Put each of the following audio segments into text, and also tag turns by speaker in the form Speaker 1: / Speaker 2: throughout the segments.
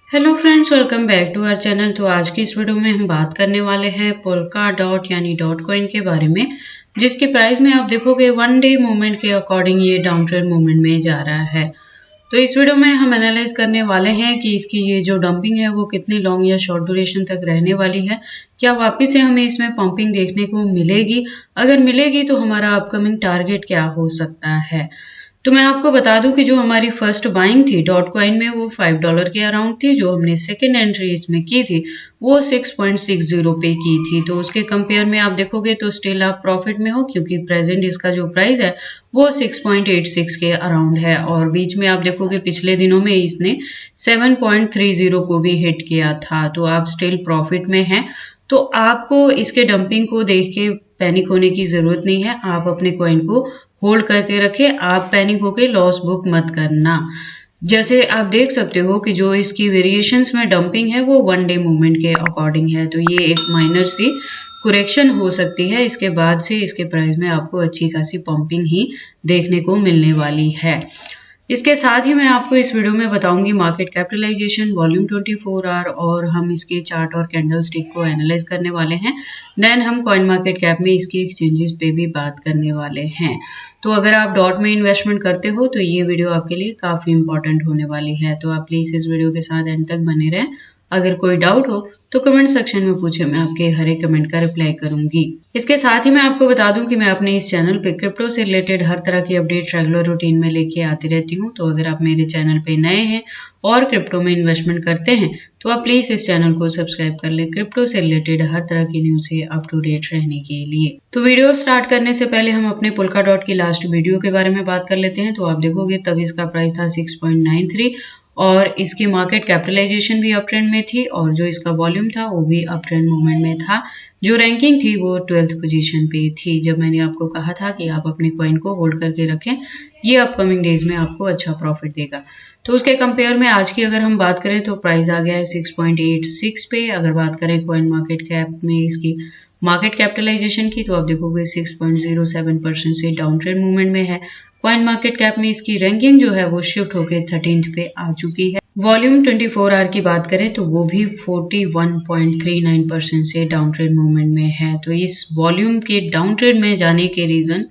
Speaker 1: Hello friends, welcome back to our channel. तो आज की इस वीडियो में हम बात करने वाले हैं पोल्का डॉट यानी डॉट कॉइन के बारे में, जिसकी प्राइस में आप देखोगे वन डे मूवमेंट के अकॉर्डिंग ये डाउन ट्रेंड मूवमेंट में जा रहा है। तो इस वीडियो में हम एनालाइज करने वाले हैं कि इसकी ये जो डंपिंग है वो कितनी लॉन्ग या शॉर्ट ड्यूरेशन तक रहने वाली है। क्या वापस से हमें इसमें पंपिंग देखने को मिलेगी? अगर मिलेगी तो हमारा अपकमिंग टारगेट क्या हो सकता है? तो मैं आपको बता दूं कि जो हमारी फर्स्ट बाइंग थी डॉट कॉइन में वो $5 के अराउंड थी। जो हमने सेकेंड एंट्री इसमें की थी वो 6.60 पे की थी। तो उसके कंपेयर में आप देखोगे तो स्टिल आप प्रॉफिट में हो, क्योंकि प्रेजेंट इसका जो प्राइस है वो 6.86 के अराउंड है। और बीच में आप देखोगे पिछले दिनों में इसने 7.30 को भी हिट किया था। तो आप स्टिल प्रॉफिट में हैं। तो आपको इसके डंपिंग को देख के पैनिक होने की जरूरत नहीं है। आप अपने कॉइन को होल्ड करके रखे, आप पैनिक होके लॉस बुक मत करना। जैसे आप देख सकते हो कि जो इसकी वेरिएशंस में डंपिंग है वो वन डे मूवमेंट के अकॉर्डिंग है। तो ये एक माइनर सी करेक्शन हो सकती है, इसके बाद से इसके प्राइस में आपको अच्छी खासी पंपिंग ही देखने को मिलने वाली है। इसके साथ ही मैं आपको इस वीडियो में बताऊंगी मार्केट कैपिटलाइजेशन, वॉल्यूम 24 आवर, और हम इसके चार्ट और कैंडल स्टिक को एनालाइज करने वाले हैं। देन हम कॉइन मार्केट कैप में इसकी एक्सचेंजेस पे भी बात करने वाले हैं। तो अगर आप डॉट में इन्वेस्टमेंट करते हो तो ये वीडियो आपके लिए काफी इंपॉर्टेंट होने वाली है। तो आप प्लीज इस वीडियो के साथ एंड तक बने रहें। अगर कोई डाउट हो तो कमेंट सेक्शन में पूछे, मैं आपके हर एक कमेंट का रिप्लाई करूंगी। इसके साथ ही मैं आपको बता दूं कि मैं अपने इस चैनल पे क्रिप्टो से रिलेटेड हर तरह की अपडेट रेगुलर रूटीन में लेके आती रहती हूं। तो अगर आप मेरे चैनल पे नए हैं और क्रिप्टो में इन्वेस्टमेंट करते हैं तो आप प्लीज इस चैनल को सब्सक्राइब कर लें, क्रिप्टो से रिलेटेड हर तरह की न्यूज से अप टू डेट रहने के लिए। तो वीडियो स्टार्ट करने से पहले हम अपने पोल्का डॉट की लास्ट वीडियो के बारे में बात कर लेते हैं। तो आप देखोगे तब इसका प्राइस था 6.93 और इसकी मार्केट कैपिटलाइजेशन भी अप ट्रेंड में थी, और जो इसका वॉल्यूम था वो भी अप ट्रेंड मूवमेंट में था। जो रैंकिंग थी वो 12th पोजीशन पे थी। जब मैंने आपको कहा था कि आप अपने कॉइन को होल्ड करके रखें, ये अपकमिंग डेज में आपको अच्छा प्रॉफिट देगा। तो उसके कंपेयर में आज की अगर हम बात करें तो प्राइस आ गया है 6.86 पे। अगर बात करें कॉइन मार्केट कैप में इसकी मार्केट कैपिटलाइजेशन की, तो आप देखोगे 6.07% से डाउन ट्रेंड मूवमेंट में है। कॉइन मार्केट कैप में इसकी रैंकिंग जो है वो शिफ्ट होकर 13th पे आ चुकी है। वॉल्यूम 24 आवर की बात करें तो वो भी 41.39% से डाउन ट्रेंड मूवमेंट में है। तो इस वॉल्यूम के डाउन ट्रेंड में जाने के रीजन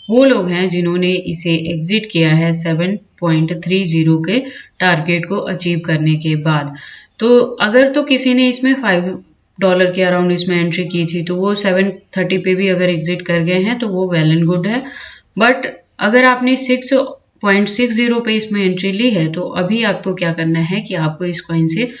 Speaker 1: वो लोग हैं जिन्होंने इसे एग्जिट किया है 7.30 के टारगेट को अचीव करने के बाद। तो अगर तो किसी ने इसमें $5 के अराउंड इसमें एंट्री की थी तो वो 730 पे भी अगर एग्जिट कर गए हैं तो वो वेल एंड गुड है। बट अगर आपने 6.60 पे इसमें एंट्री ली है तो अभी आपको क्या करना है कि आपको इस कॉइन से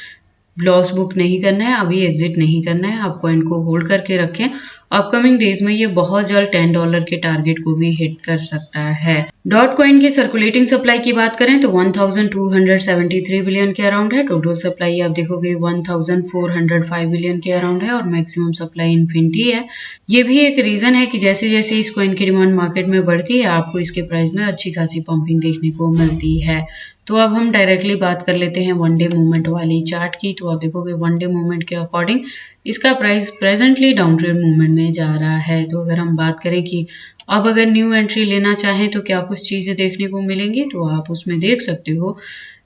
Speaker 1: लॉस बुक नहीं करना है, अभी एग्जिट नहीं करना है। आप कॉइन को होल्ड करके रखें। अपकमिंग डेज में ये बहुत जल्द $10 के टारगेट को भी हिट कर सकता है। डॉट कॉइन की सर्कुलेटिंग सप्लाई की बात करें तो 1273 बिलियन के अराउंड है। टोटल सप्लाई आप देखोगे 1405 बिलियन के अराउंड है, और मैक्सिमम सप्लाई इन्फिनिटी है। ये भी एक रीजन है कि जैसे जैसे इस कॉइन की डिमांड मार्केट में बढ़ती है आपको इसके प्राइस में अच्छी खासी पंपिंग देखने को मिलती है। तो अब हम डायरेक्टली बात कर लेते हैं वन डे मूवमेंट वाली चार्ट की। तो आप देखोगे वन डे मूवमेंट के अकॉर्डिंग इसका price presently down trend movement में जा रहा है। तो अगर हम बात करें कि अब अगर न्यू एंट्री लेना चाहें तो क्या कुछ चीजें देखने को मिलेंगी, तो आप उसमें देख सकते हो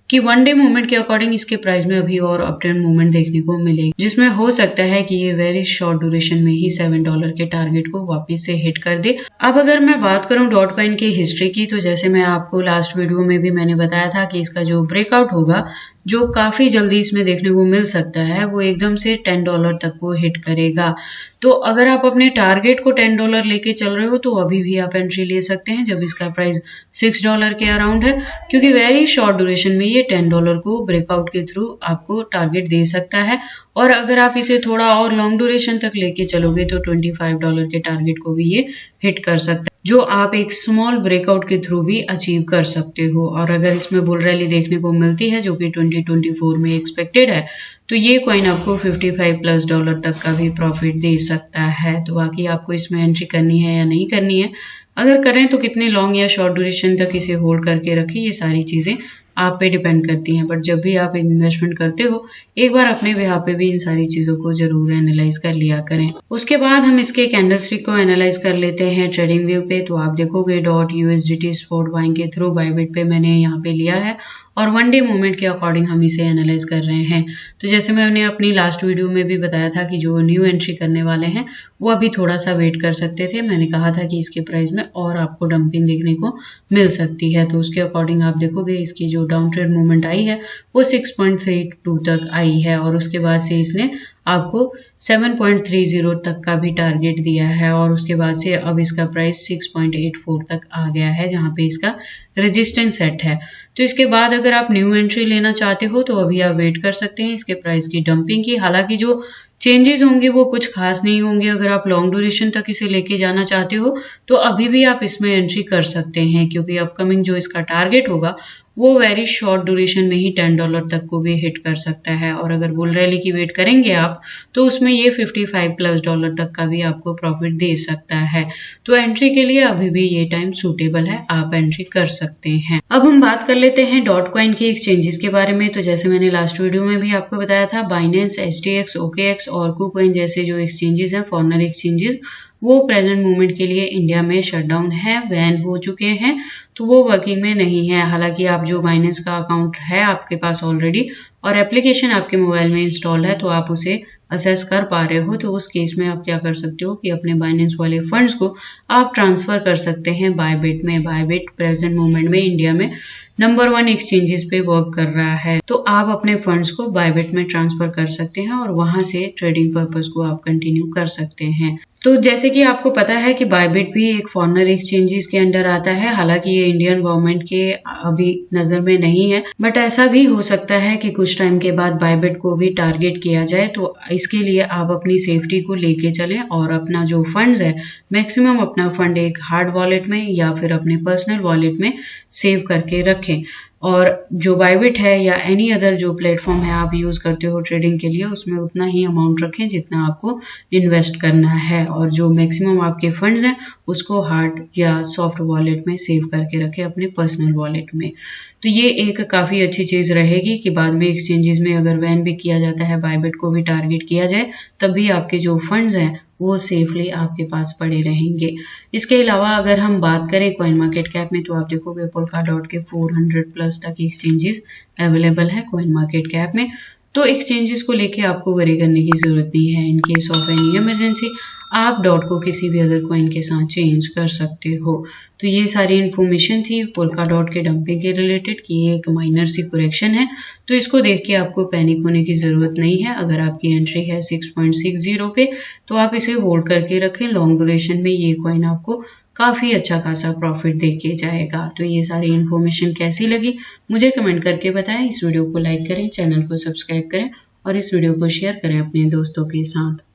Speaker 1: कि वन डे मूवमेंट के अकॉर्डिंग इसके प्राइस में अभी और अप ट्रेंड मूवमेंट देखने को मिलेगी, जिसमें हो सकता है कि ये वेरी शॉर्ट ड्यूरेशन में ही $7 के टारगेट को वापस से हिट कर दे। अब अगर मैं बात करूं डॉट कॉइन की हिस्ट्री की, तो जैसे मैं आपको लास्ट वीडियो में भी मैंने बताया था कि इसका जो ब्रेकआउट होगा जो काफी जल्दी इसमें देखने को मिल सकता है वो एकदम से $10 तक को हिट करेगा। तो अगर आप अपने टारगेट को $10 लेके चल रहे हो तो अभी भी आप एंट्री ले सकते हैं जब इसका प्राइस $6 के अराउंड है, क्योंकि वेरी शॉर्ट ड्यूरेशन में ये $10 को ब्रेकआउट के थ्रू आपको टारगेट दे सकता है। और अगर आप इसे थोड़ा और लॉन्ग ड्यूरेशन तक लेके चलोगे तो $25 के टारगेट को भी ये हिट कर सकता है, जो आप एक स्मॉल ब्रेकआउट के थ्रू भी अचीव कर सकते हो। और अगर इसमें बुल रैली देखने को मिलती है जो कि 2024 में एक्सपेक्टेड है, तो ये कॉइन आपको $55+ तक का भी प्रॉफिट दे सकता है। तो बाकी आपको इसमें एंट्री करनी है या नहीं करनी है, अगर करें तो कितने लॉन्ग या शॉर्ट ड्यूरेशन तक इसे होल्ड करके रखें, ये सारी चीजें आप पे डिपेंड करती हैं, बट जब भी आप इन्वेस्टमेंट करते हो एक बार अपने बिहाफ पे भी इन सारी चीज़ों को ज़रूर एनालाइज कर लिया करें। उसके बाद हम इसके कैंडलस्टिक को एनालाइज कर लेते हैं ट्रेडिंग व्यू पे। तो आप देखोगे .USDT स्पॉट बाइंग के थ्रू बायबिट पे मैंने यहाँ पे लिया है और वन डे मूवमेंट के अकॉर्डिंग हम इसे एनालाइज कर रहे हैं। तो जैसे मैंने अपनी लास्ट वीडियो में भी बताया था कि जो न्यू एंट्री करने वाले हैं वो अभी थोड़ा सा वेट कर सकते थे। मैंने कहा था कि इसके प्राइस में और आपको डंपिंग देखने को मिल सकती है। तो उसके अकॉर्डिंग आप देखोगे इसकी जो डाउन ट्रेड मूवमेंट आई है वो 6.32 तक आई है और उसके बाद से इसने आपको 7.30 तक का भी टारगेट दिया है और उसके बाद से अब इसका प्राइस 6.84 तक आ गया है जहां पे इसका रेजिस्टेंस सेट है। तो इसके बाद अगर आप न्यू एंट्री लेना चाहते हो तो अभी आप वेट कर सकते हैं इसके प्राइस की डंपिंग की। हालांकि जो चेंजेस होंगे वो कुछ खास नहीं होंगे। अगर आप लॉन्ग ड्यूरेशन तक इसे लेके जाना चाहते हो तो अभी भी आप इसमें एंट्री कर सकते हैं, क्योंकि अपकमिंग जो इसका टारगेट होगा वो वेरी शॉर्ट ड्यूरेशन में ही $10 तक को भी हिट कर सकता है। और अगर बुल रैली की वेट करेंगे आप तो उसमें ये $55+ तक का भी आपको प्रॉफिट दे सकता है। तो एंट्री के लिए अभी भी ये टाइम सूटेबल है, आप एंट्री कर सकते हैं। अब हम बात कर लेते हैं डॉटकॉइन के एक्सचेंजेस के बारे में। तो जैसे मैंने लास्ट वीडियो में भी आपको बताया था, बाइनेंस, HTX, OKX और KuCoin जैसे जो एक्सचेंजेस हैं, फॉरेनर एक्सचेंजेस, वो प्रेजेंट मोमेंट के लिए इंडिया में शटडाउन है, बैन हो चुके हैं, तो वो वर्किंग में नहीं है। हालांकि आप जो बाइनेंस का अकाउंट है आपके पास ऑलरेडी और एप्लीकेशन आपके मोबाइल में इंस्टॉल है तो आप उसे असेस कर पा रहे हो, तो उस केस में आप क्या कर सकते हो कि अपने बाइनेंस वाले फंड्स को आप ट्रांसफर कर सकते हैं बायबिट में। बायबिट प्रेजेंट मोमेंट में इंडिया में नंबर 1 एक्सचेंजेस पे वर्क कर रहा है, तो आप अपने फंड्स को बायबिट में ट्रांसफर कर सकते हैं और वहां से ट्रेडिंग पर्पस को आप कंटिन्यू कर सकते हैं। तो जैसे कि आपको पता है कि बायबिट भी एक फॉरेनर एक्सचेंजेस के अंडर आता है। हालांकि ये इंडियन गवर्नमेंट के अभी नजर में नहीं है, बट ऐसा भी हो सकता है कि कुछ टाइम के बाद बायबिट को भी टारगेट किया जाए। तो इसके लिए आप अपनी सेफ्टी को लेके चलें और अपना जो फंड्स है मैक्सिमम अपना फंड एक हार्ड वॉलेट में या फिर अपने पर्सनल वॉलेट में सेव करके रखें। और जो बायबिट है या एनी अदर जो प्लेटफॉर्म है आप यूज करते हो ट्रेडिंग के लिए, उसमें उतना ही अमाउंट रखें जितना आपको इन्वेस्ट करना है और जो मैक्सिमम आपके फंड्स हैं उसको हार्ड या सॉफ्ट वॉलेट में सेव करके रखें अपने पर्सनल वॉलेट में। तो ये एक काफ़ी अच्छी चीज़ रहेगी कि बाद में एक्सचेंजेस में अगर बैन भी किया जाता है, बायबिट को भी टारगेट किया जाए, तब भी आपके जो फंड्स हैं वो सेफली आपके पास पड़े रहेंगे। इसके अलावा अगर हम बात करें कॉइन मार्केट कैप में तो आप देखोगे पोल्काडॉट के 400+ तक एक्सचेंजेस अवेलेबल है कॉइन मार्केट कैप में। तो एक्सचेंजेस को लेके आपको वरी करने की जरूरत नहीं है। In case of any emergency आप डॉट को किसी भी अदर कॉइन के साथ चेंज कर सकते हो। तो ये सारी इन्फॉर्मेशन थी पोल्काडॉट के डंपिंग के रिलेटेड कि ये एक माइनर सी करेक्शन है, तो इसको देख के आपको पैनिक होने की जरूरत नहीं है। अगर आपकी एंट्री है 6.60 पे तो आप इसे होल्ड करके रखें। लॉन्ग ड्यूरेशन में ये कॉइन आपको काफ़ी अच्छा खासा प्रॉफिट दे के जाएगा। तो ये सारी इन्फॉर्मेशन कैसी लगी मुझे कमेंट करके बताएं। इस वीडियो को लाइक करें, चैनल को सब्सक्राइब करें और इस वीडियो को शेयर करें अपने दोस्तों के साथ।